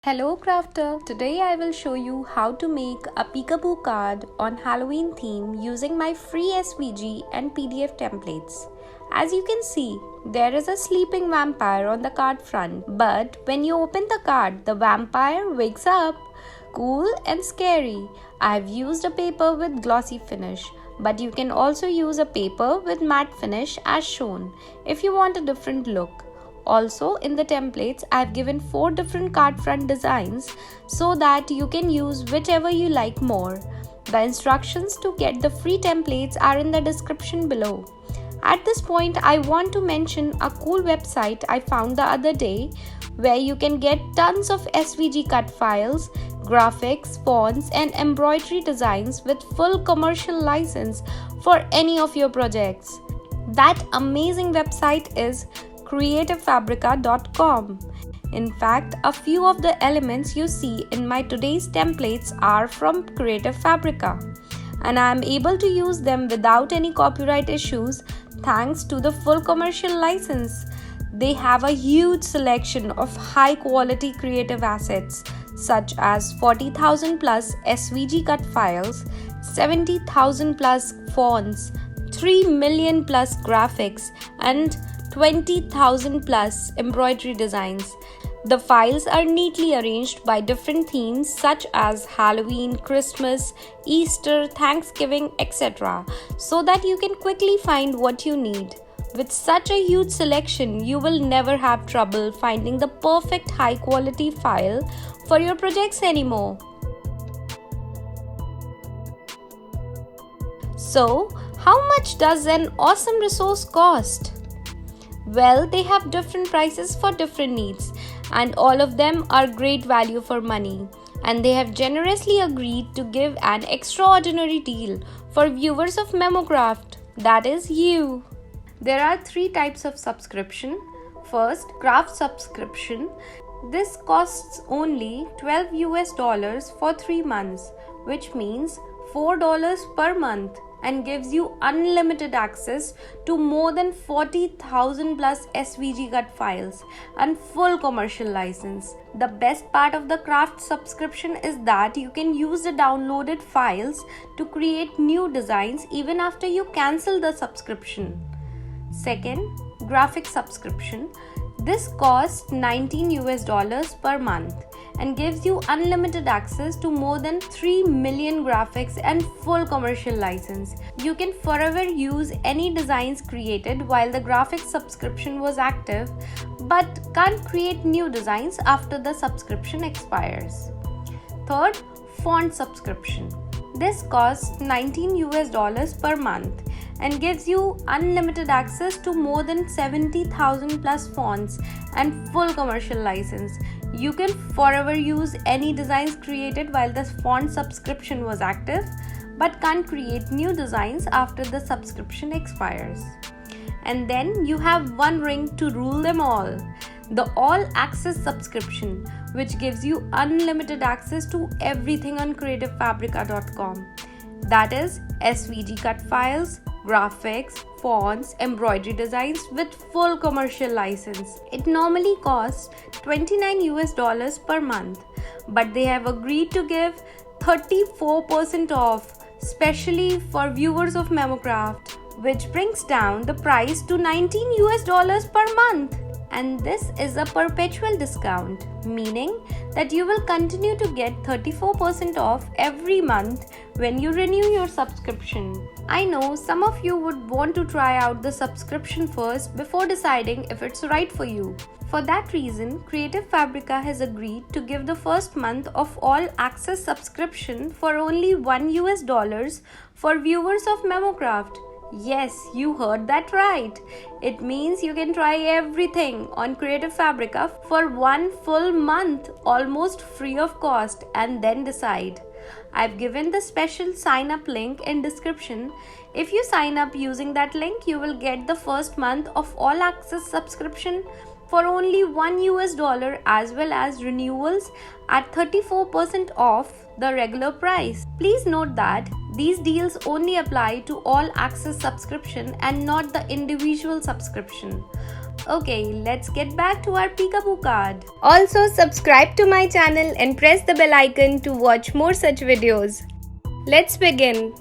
Hello crafter, today I will show you how to make a peekaboo card on Halloween theme using my free SVG and PDF templates. As you can see, there is a sleeping vampire on the card front, but when you open the card, the vampire wakes up. Cool and scary. I have used a paper with glossy finish, but you can also use a paper with matte finish as shown if you want a different look. Also, in the templates, I have given 4 different card front designs so that you can use whichever you like more. The instructions to get the free templates are in the description below. At this point, I want to mention a cool website I found the other day where you can get tons of SVG cut files, graphics, fonts, and embroidery designs with full commercial license for any of your projects. That amazing website is creativefabrica.com. In fact, a few of the elements you see in my today's templates are from Creative Fabrica, and I am able to use them without any copyright issues thanks to the full commercial license. They have a huge selection of high quality creative assets such as 40,000 plus SVG cut files, 70,000 plus fonts, 3 million plus graphics, and 20,000 plus embroidery designs. The files are neatly arranged by different themes such as Halloween, Christmas, Easter, Thanksgiving, etc. so that you can quickly find what you need. With such a huge selection, you will never have trouble finding the perfect high quality file for your projects anymore. So, how much does an awesome resource cost? Well, they have different prices for different needs, and all of them are great value for money. And they have generously agreed to give an extraordinary deal for viewers of Memokraft, that is you. There are 3 types of subscription. First, craft subscription. This costs only $12 for 3 months, which means $4 per month, and gives you unlimited access to more than 40,000 plus SVG cut files and full commercial license. The best part of the craft subscription is that you can use the downloaded files to create new designs even after you cancel the subscription. Second, graphic subscription. This costs $19 per month and gives you unlimited access to more than 3 million graphics and full commercial license. You can forever use any designs created while the graphic subscription was active, but can't create new designs after the subscription expires. Third, font subscription. This costs $19 per month and gives you unlimited access to more than 70,000 plus fonts and full commercial license. You can forever use any designs created while the font subscription was active, but can't create new designs after the subscription expires. And then you have one ring to rule them all, the All Access subscription, which gives you unlimited access to everything on creativefabrica.com. That is SVG cut files, graphics, fonts, embroidery designs with full commercial license. It normally costs $29 per month, but they have agreed to give 34% off, especially for viewers of Memokraft, which brings down the price to $19 per month. And this is a perpetual discount, meaning that you will continue to get 34% off every month when you renew your subscription. I know some of you would want to try out the subscription first before deciding if it's right for you. For that reason, Creative Fabrica has agreed to give the first month of All Access subscription for only $1 for viewers of Memokraft. Yes, you heard that right. It means you can try everything on Creative Fabrica for 1 full month, almost free of cost, and then decide. I've given the special sign up link in description. If you sign up using that link, you will get the first month of All Access subscription for only $1 as well as renewals at 34% off the regular price. Please note that these deals only apply to All Access subscription and not the individual subscription. Okay, let's get back to our peekaboo card. Also, subscribe to my channel and press the bell icon to watch more such videos. Let's begin.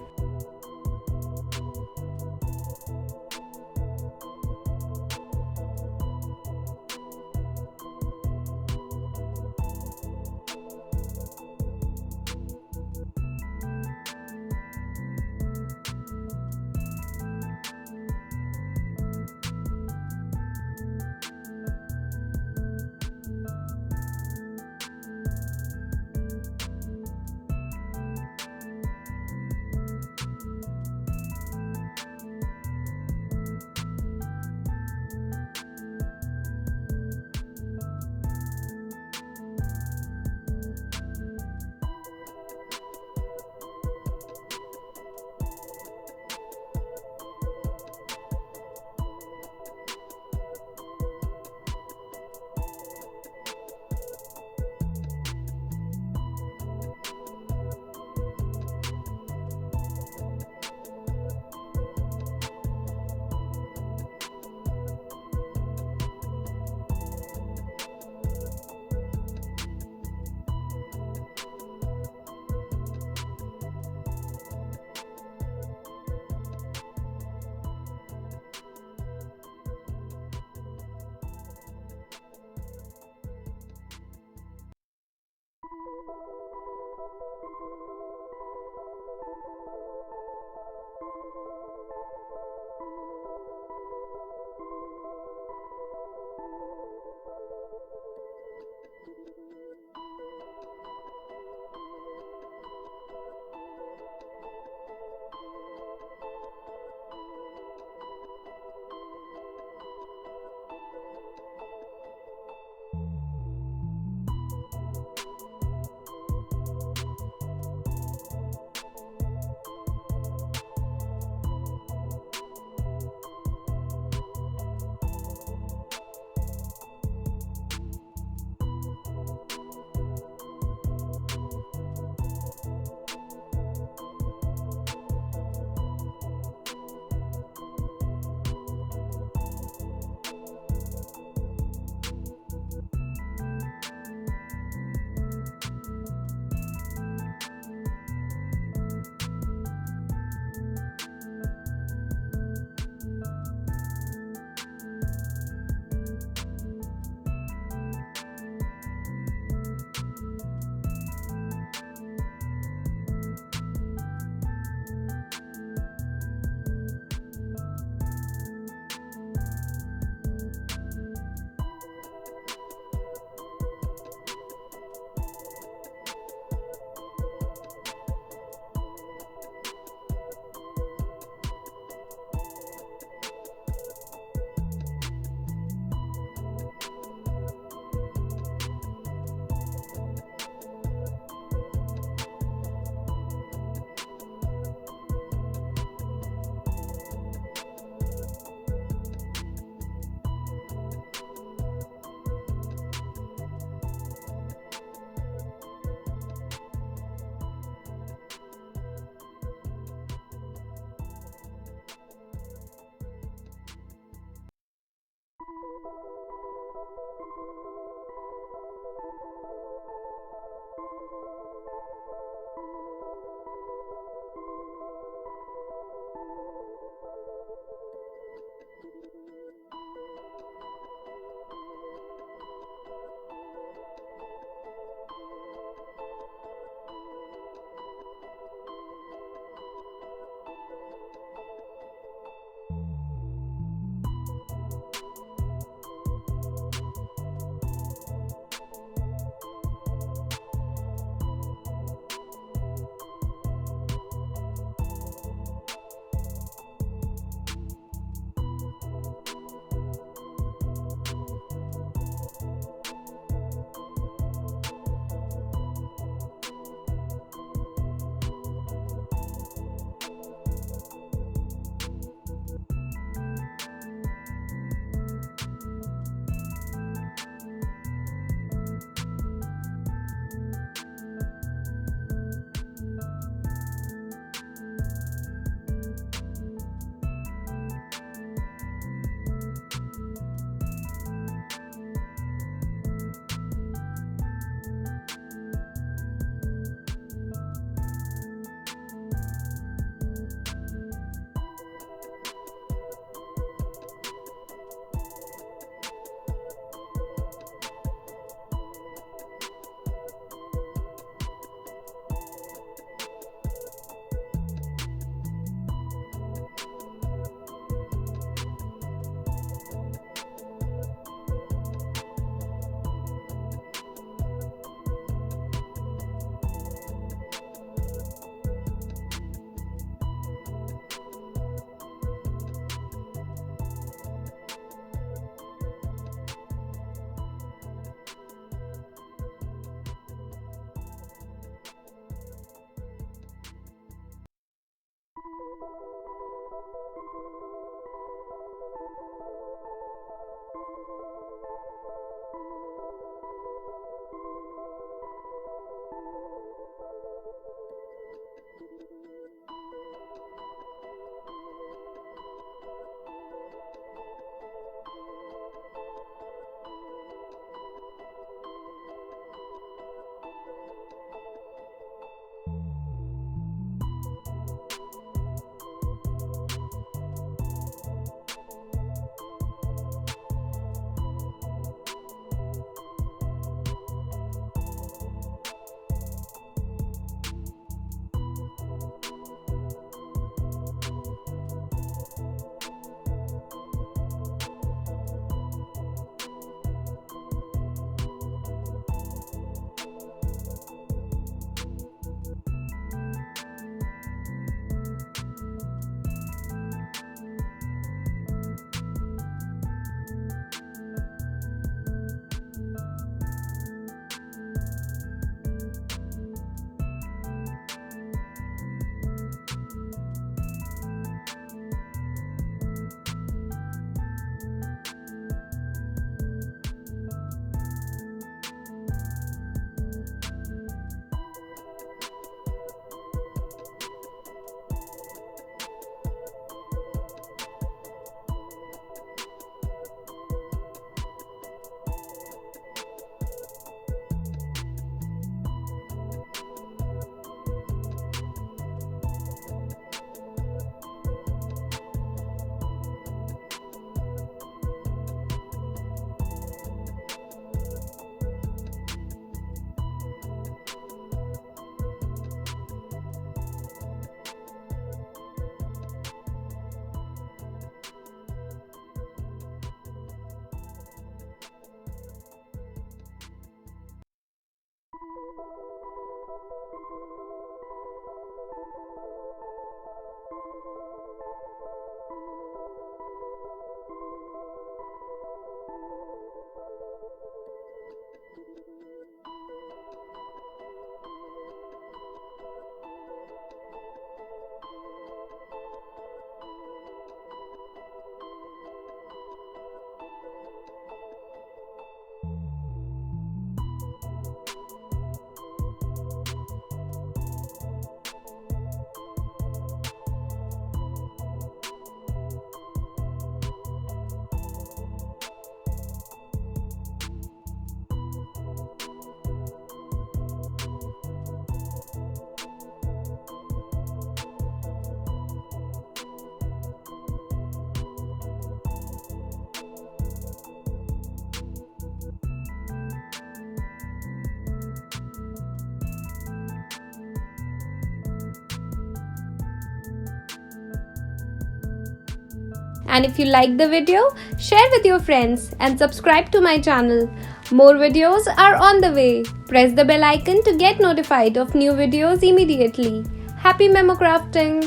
And if you like the video, share with your friends and subscribe to my channel. More videos are on the way. Press the bell icon to get notified of new videos immediately. Happy Memokrafting!